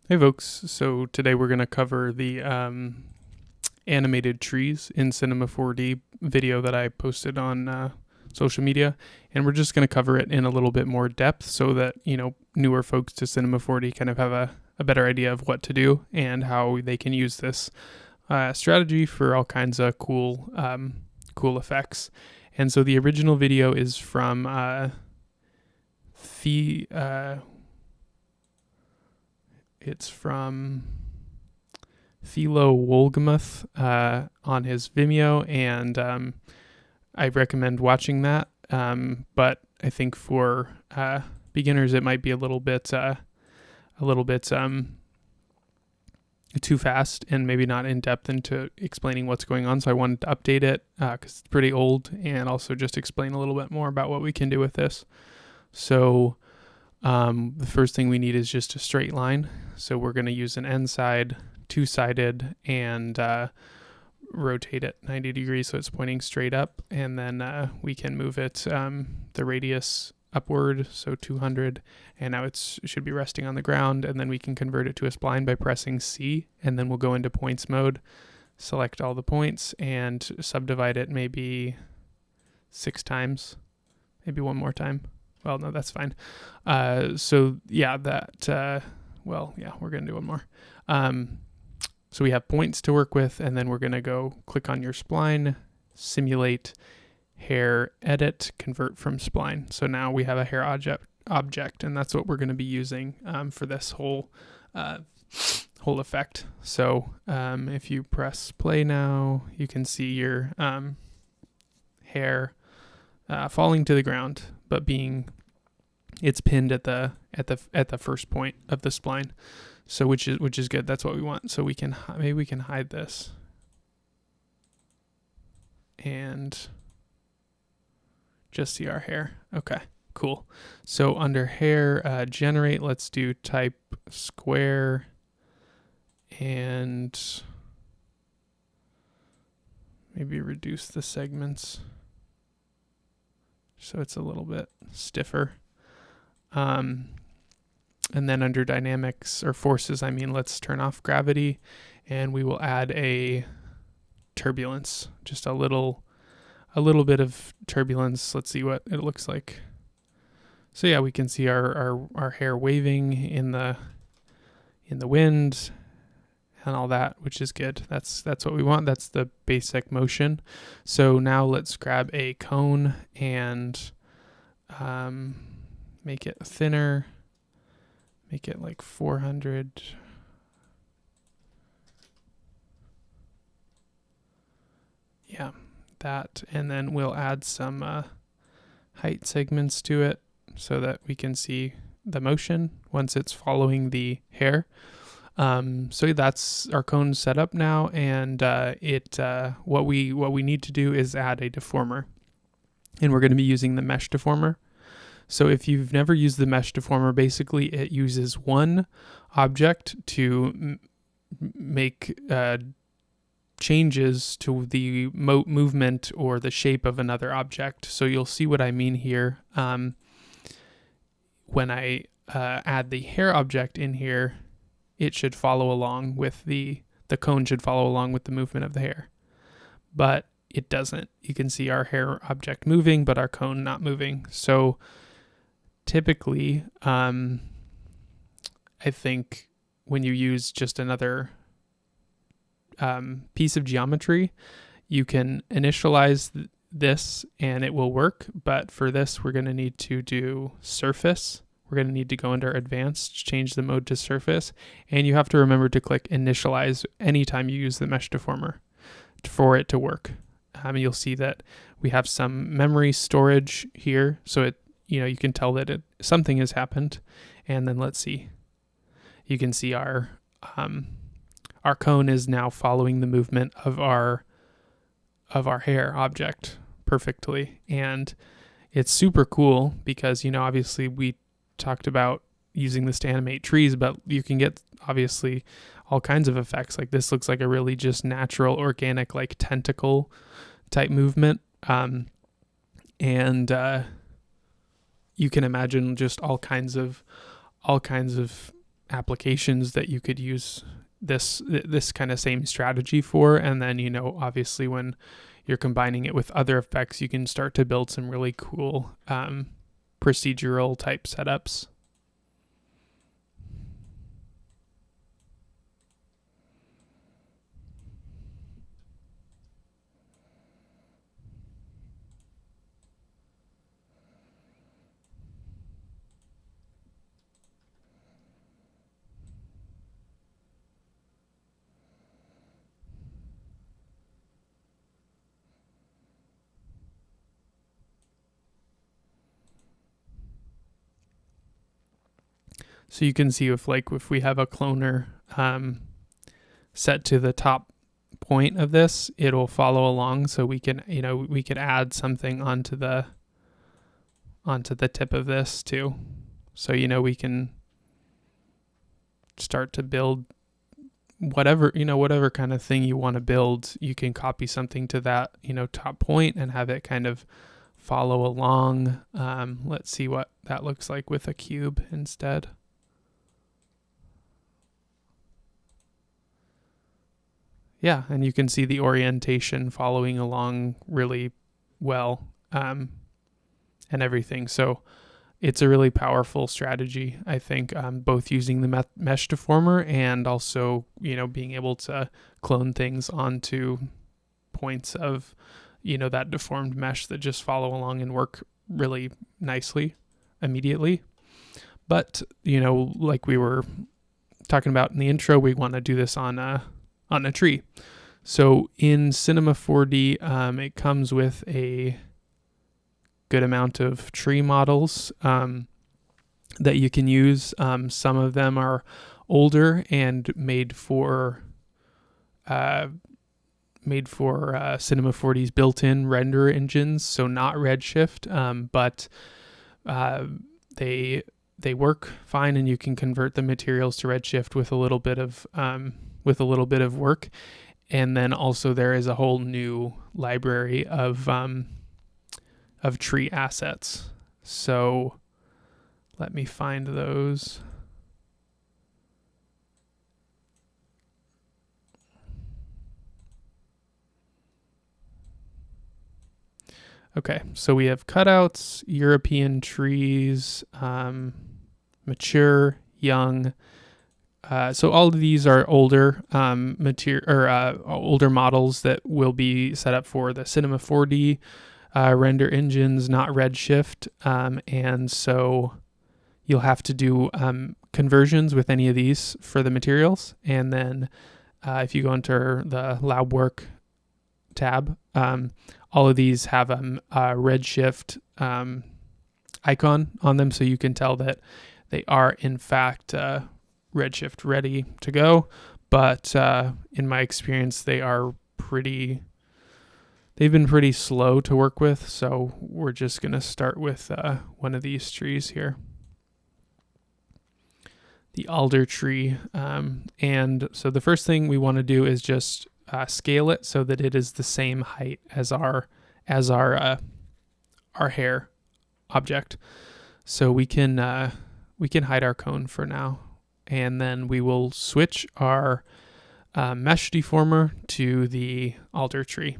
Hey folks, so today we're going to cover the animated trees in Cinema4D video that I posted on social media, and we're just going to cover it in a little bit more depth so that, newer folks to Cinema4D kind of have a better idea of what to do and how they can use this strategy for all kinds of cool effects. And so the original video is from it's from Philo Wolgamuth on his Vimeo, and I recommend watching that. But I think for beginners, it might be a little bit too fast and maybe not in depth into explaining what's going on. So I wanted to update it because it's pretty old, and also just explain a little bit more about what we can do with this. So the first thing we need is just a straight line. So we're going to use an end side, two-sided, and rotate it 90 degrees so it's pointing straight up. And then we can move it the radius upward, so 200. And now it should be resting on the ground. And then we can convert it to a spline by pressing C. And then we'll go into points mode, select all the points, and subdivide it maybe 6 times, maybe one more time. Well, no, that's fine. We're going to do one more. So we have points to work with, and then we're going to go click on your spline, simulate, hair, edit, convert from spline. So now we have a hair object, and that's what we're going to be using for this whole effect. So if you press play now, you can see your hair falling to the ground, but it's pinned at the first point of the spline. So which is good. That's what we want. So we can hide this and just see our hair. Okay, cool. So under hair, generate, let's do type square, and maybe reduce the segments so it's a little bit stiffer. And then under dynamics or forces, let's turn off gravity, and we will add a turbulence, just a little bit of turbulence. Let's see what it looks like. So yeah, we can see our hair waving in the wind and all that, which is good. That's what we want. That's the basic motion. So now let's grab a cone and make it thinner. Make it like 400. Yeah, that. And then we'll add some height segments to it so that we can see the motion once it's following the hair. So that's our cone set up now, and what we need to do is add a deformer, and we're going to be using the mesh deformer. So if you've never used the mesh deformer, basically it uses one object to make changes to the movement or the shape of another object. So you'll see what I mean here. When I add the hair object in here, it should follow along with the cone should follow along with the movement of the hair. But it doesn't. You can see our hair object moving, but our cone not moving. So typically, I think when you use just another piece of geometry, you can initialize this and it will work. But for this, we're going to need to do surface. We're going to need to go under advanced, change the mode to surface. And you have to remember to click initialize anytime you use the mesh deformer for it to work. You'll see that we have some memory storage here. So you can tell that something has happened. And then let's see. You can see our cone is now following the movement of our hair object perfectly. And it's super cool because, obviously we talked about using this to animate trees, but you can get obviously all kinds of effects. Like this looks like a really just natural, organic, like tentacle type movement. You can imagine just all kinds of applications that you could use this kind of same strategy for. And then, obviously when you're combining it with other effects, you can start to build some really cool procedural type setups. So you can see if we have a cloner set to the top point of this, it'll follow along. So we can, we could add something onto the tip of this too. So, we can start to build whatever kind of thing you want to build. You can copy something to that, top point and have it kind of follow along. Let's see what that looks like with a cube instead. Yeah, and you can see the orientation following along really well, and everything. So it's a really powerful strategy, I think, both using the mesh deformer and also, being able to clone things onto points of, that deformed mesh that just follow along and work really nicely immediately. But, like we were talking about in the intro, we want to do this on a tree. So in Cinema4D, it comes with a good amount of tree models that you can use. Some of them are older and made for Cinema4D's built-in render engines, so not Redshift, but they work fine, and you can convert the materials to Redshift with a little bit of work. And then also there is a whole new library of tree assets. So let me find those. Okay, so we have cutouts, European trees, mature, young. So all of these are older older models that will be set up for the Cinema4D render engines, not Redshift. And so you'll have to do conversions with any of these for the materials. And then if you go into the lab work tab, all of these have a Redshift icon on them, so you can tell that they are in fact Redshift ready to go. But in my experience, they've been pretty slow to work with. So we're just going to start with one of these trees here, the alder tree. And so the first thing we want to do is just scale it so that it is the same height as our hair object. So we can hide our cone for now, and then we will switch our mesh deformer to the alder tree,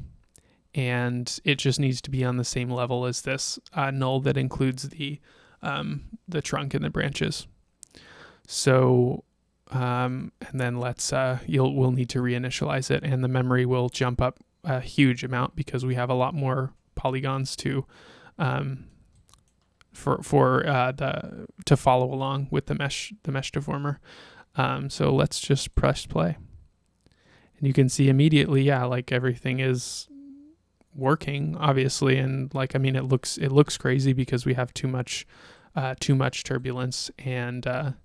and it just needs to be on the same level as this null that includes the trunk and the branches. So and then we'll need to reinitialize it, and the memory will jump up a huge amount because we have a lot more polygons to to follow along with the mesh deformer. So let's just press play, and you can see immediately, everything is working, obviously, and it looks crazy because we have too much turbulence, and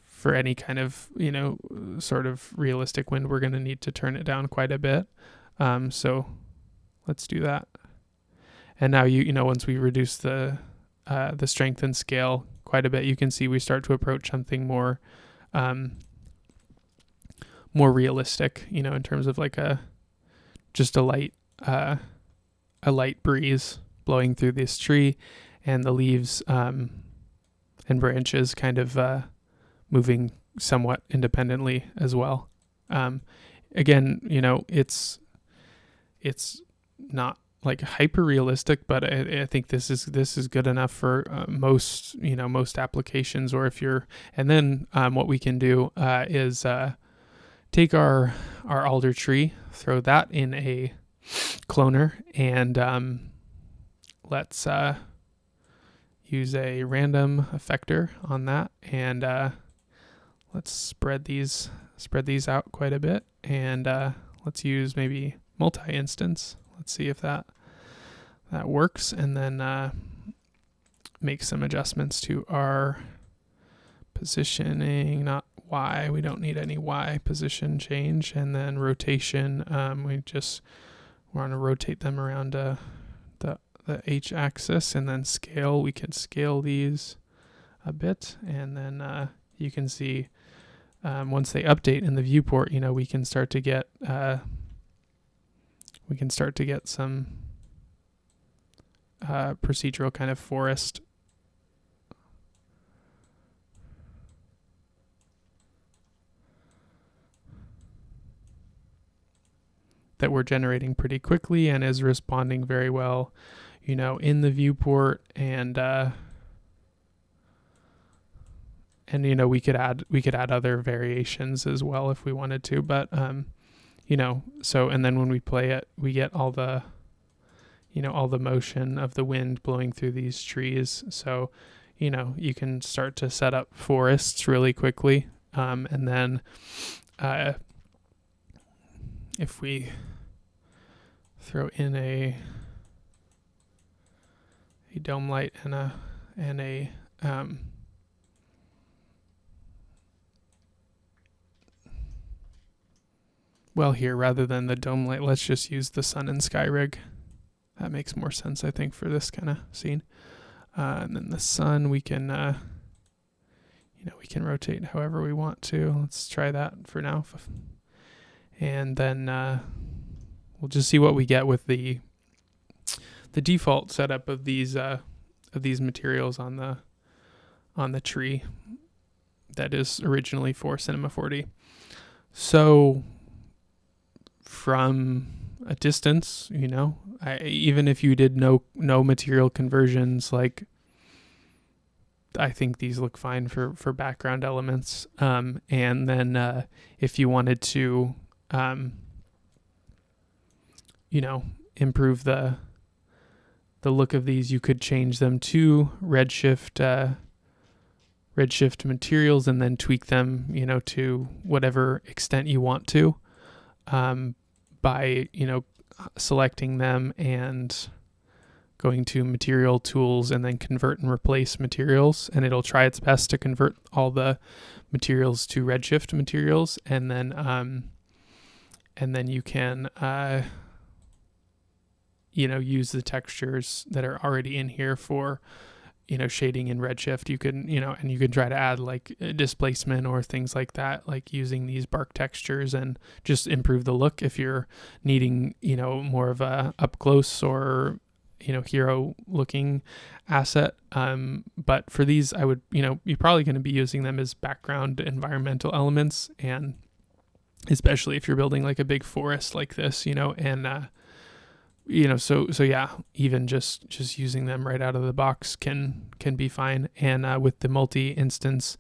for any kind of sort of realistic wind, we're going to need to turn it down quite a bit. So let's do that. And now once we reduce the strength and scale quite a bit, you can see we start to approach something more realistic, in terms of just a light breeze blowing through this tree, and the leaves and branches kind of moving somewhat independently as well. Again, it's not like hyper realistic, but I think this is good enough for most applications. Or if you're, and then what we can do is take our alder tree, throw that in a cloner, and let's use a random effector on that, and let's spread these out quite a bit, and let's use maybe multi-instance. Let's see if that works, and then make some adjustments to our positioning. Not Y, we don't need any Y position change, and then rotation. We want to rotate them around the H axis, and then scale. We can scale these a bit, and then you can see once they update in the viewport, we can start to get some procedural kind of forest that we're generating pretty quickly and is responding very well, in the viewport, and we could add other variations as well if we wanted to, but so, and then when we play it, we get all the motion of the wind blowing through these trees. So, you can start to set up forests really quickly. And then if we throw in a dome light and a well, here, rather than the dome light, let's just use the sun and sky rig. That makes more sense, I think, for this kind of scene. And then the sun, we can rotate however we want to. Let's try that for now. And then we'll just see what we get with the default setup of these materials on the tree that is originally for Cinema4D. So from a distance, even if you did no material conversions, like, I think these look fine for background elements. And then if you wanted to, improve the look of these, you could change them to redshift materials, and then tweak them, to whatever extent you want to, by selecting them and going to material tools, and then convert and replace materials, and it'll try its best to convert all the materials to redshift materials, and then you can use the textures that are already in here for shading in redshift. You can and you can try to add like displacement or things like that, like using these bark textures, and just improve the look if you're needing more of a up close or hero looking asset. But for these, I would you're probably going to be using them as background environmental elements, and especially if you're building like a big forest like this, and so yeah, even just using them right out of the box can be fine. And with the multi-instance,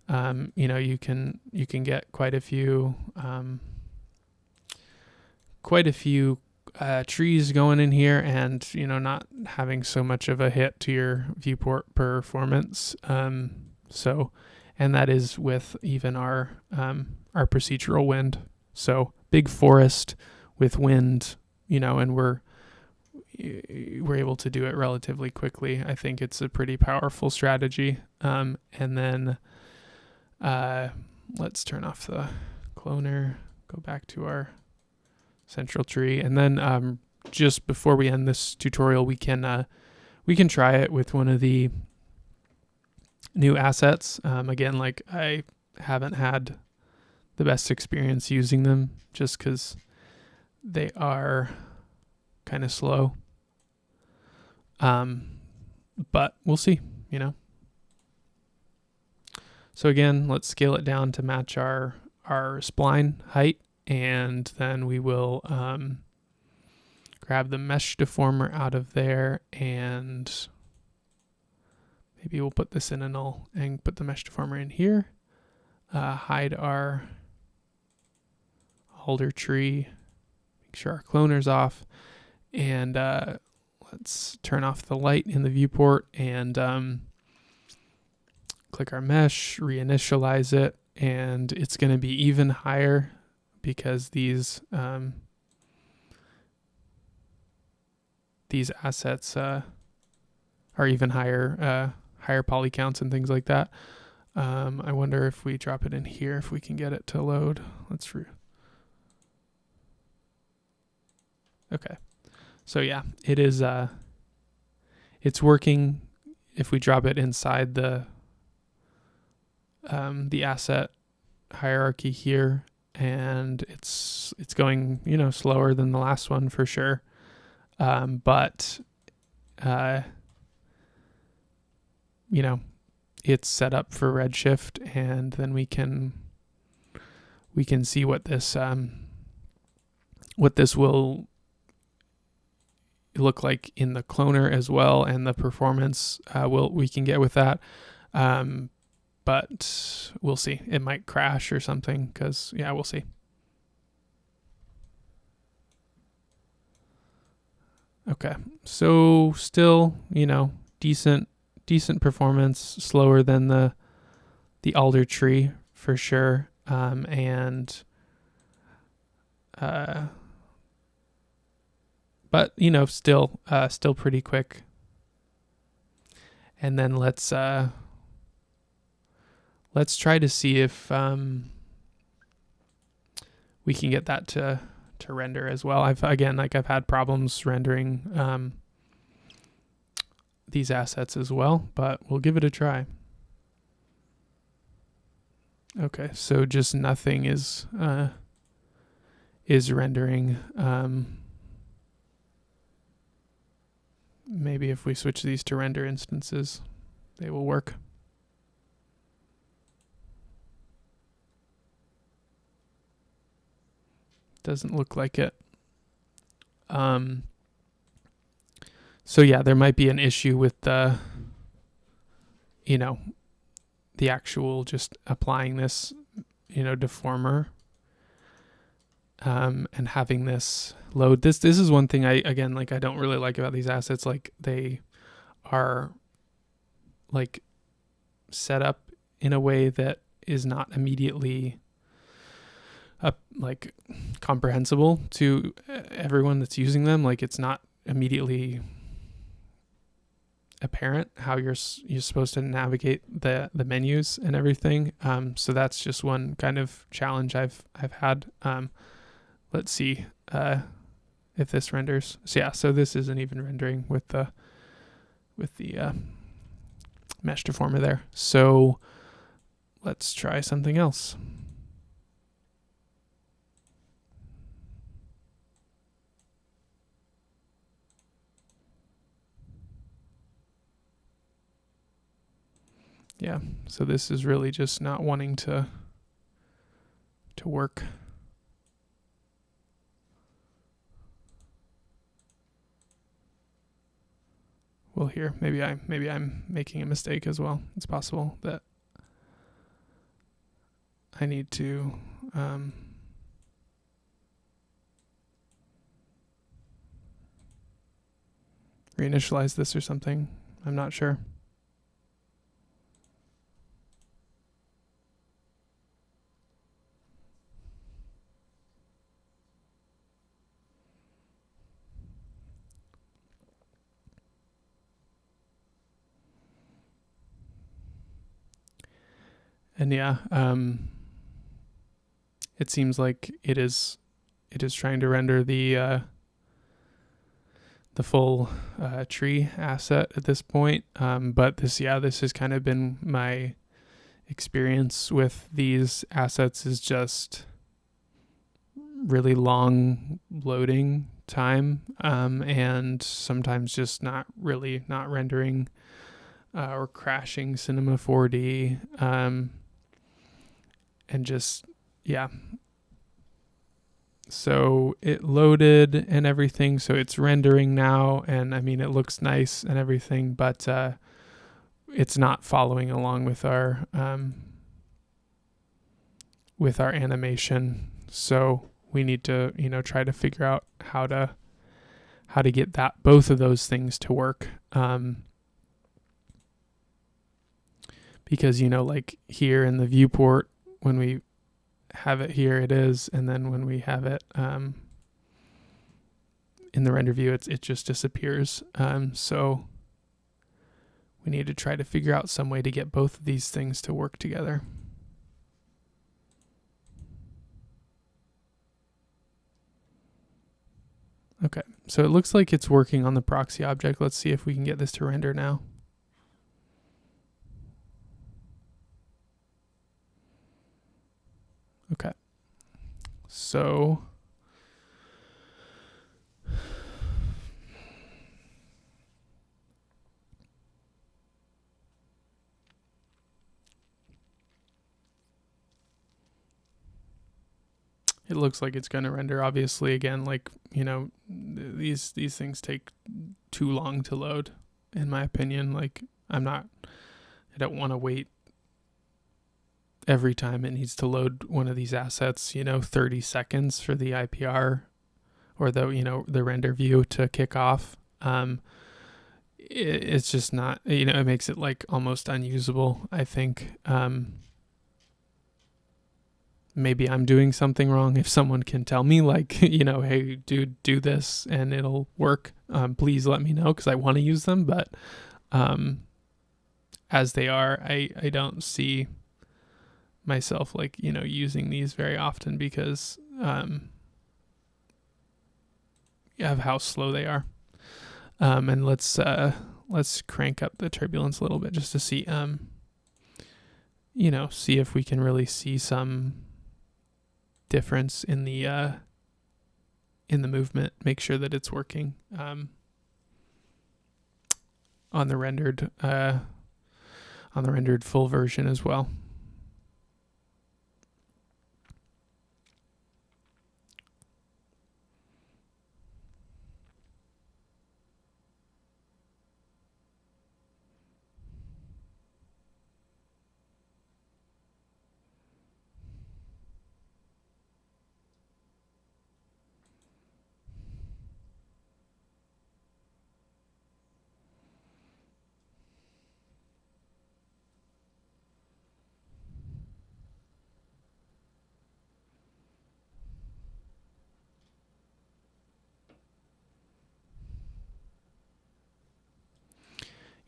you can get quite a few trees going in here, and not having so much of a hit to your viewport performance. So, and that is with even our procedural wind. So big forest with wind, and we're able to do it relatively quickly. I think it's a pretty powerful strategy. And then let's turn off the cloner, go back to our central tree, and then just before we end this tutorial, we can try it with one of the new assets. Again, like, I haven't had the best experience using them just because they are kind of slow. But we'll see, So again, let's scale it down to match our spline height, and then we will grab the mesh deformer out of there, and maybe we'll put this in a null and put the mesh deformer in here. Hide our alder tree, make sure our cloner's off, and let's turn off the light in the viewport and click our mesh, reinitialize it, and it's going to be even higher because these assets are even higher, higher poly counts and things like that. I wonder if we drop it in here, if we can get it to load. Okay. So yeah, it is, it's working if we drop it inside the asset hierarchy here, and it's going, slower than the last one for sure. But it's set up for Redshift, and then we can see what this will look like in the cloner as well, and the performance we can get with that. But we'll see. It might crash or something, because we'll see. Okay, so still, decent performance, slower than the alder tree for sure, but still pretty quick. And then let's try to see if we can get that to render as well. I've had problems rendering these assets as well, but we'll give it a try. Okay, so just nothing is rendering. Maybe if we switch these to render instances, they will work. Doesn't look like it. So yeah, there might be an issue with the actual just applying this, deformer, and having this load. This is one thing I don't really like about these assets. Like, they are set up in a way that is not immediately comprehensible to everyone that's using them. Like, it's not immediately apparent how you're supposed to navigate the menus and everything. So that's just one kind of challenge I've had. Let's see if this renders. So this isn't even rendering with the mesh deformer there. So let's try something else. Yeah, so this is really just not wanting to work. Well, here, maybe I'm making a mistake as well. It's possible that I need to reinitialize this or something. I'm not sure. And it seems like it is trying to render the full tree asset at this point. But this has kind of been my experience with these assets, is just really long loading time, and sometimes just not rendering or crashing Cinema4D. just, yeah. So it loaded and everything, so it's rendering now, and I mean, it looks nice and everything, but it's not following along with our animation. So we need to, try to figure out how to get both of those things to work. Because, like here in the viewport, when we have it here, it is, and then when we have it in the render view, it just disappears. So we need to try to figure out some way to get both of these things to work together. Okay, so it looks like it's working on the proxy object. Let's see if we can get this to render now. Okay, so it looks like it's going to render. Obviously, again, like, these things take too long to load, in my opinion. Like, I don't want to wait every time it needs to load one of these assets, 30 seconds for the IPR or the render view to kick off. It's just not, it makes it like almost unusable, I think. Maybe I'm doing something wrong. If someone can tell me, like, hey, dude, do this and it'll work, please let me know, because I want to use them. But as they are, I don't see myself, like, using these very often because of how slow they are. And let's crank up the turbulence a little bit just to see, see if we can really see some difference in the movement. Make sure that it's working on the rendered full version as well.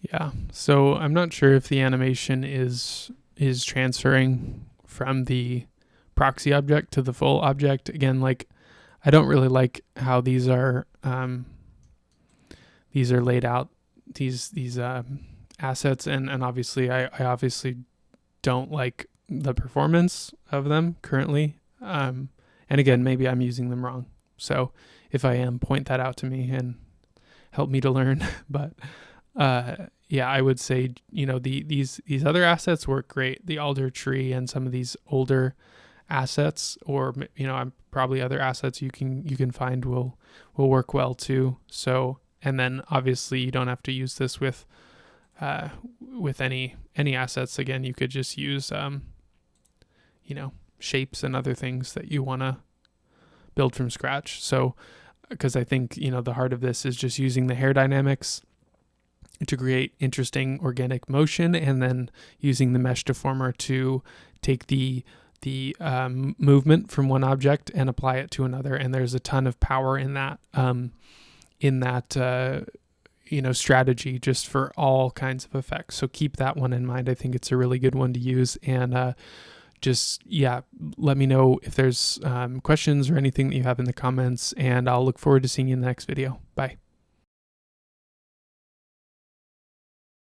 Yeah, so I'm not sure if the animation is transferring from the proxy object to the full object. Again, like, I don't really like how these are laid out, these assets, and obviously I obviously don't like the performance of them currently. And again, maybe I'm using them wrong. So if I am, point that out to me and help me to learn. But yeah, I would say, these other assets work great. The alder tree and some of these older assets, or probably other assets you can find will work well too. So, and then obviously you don't have to use this with any assets. Again, you could just use shapes and other things that you want to build from scratch. So, because I think the heart of this is just using the hair dynamics to create interesting organic motion, and then using the mesh deformer to take the movement from one object and apply it to another. And there's a ton of power in that strategy, just for all kinds of effects. So keep that one in mind. I think it's a really good one to use. And let me know if there's questions or anything that you have in the comments, and I'll look forward to seeing you in the next video. Bye.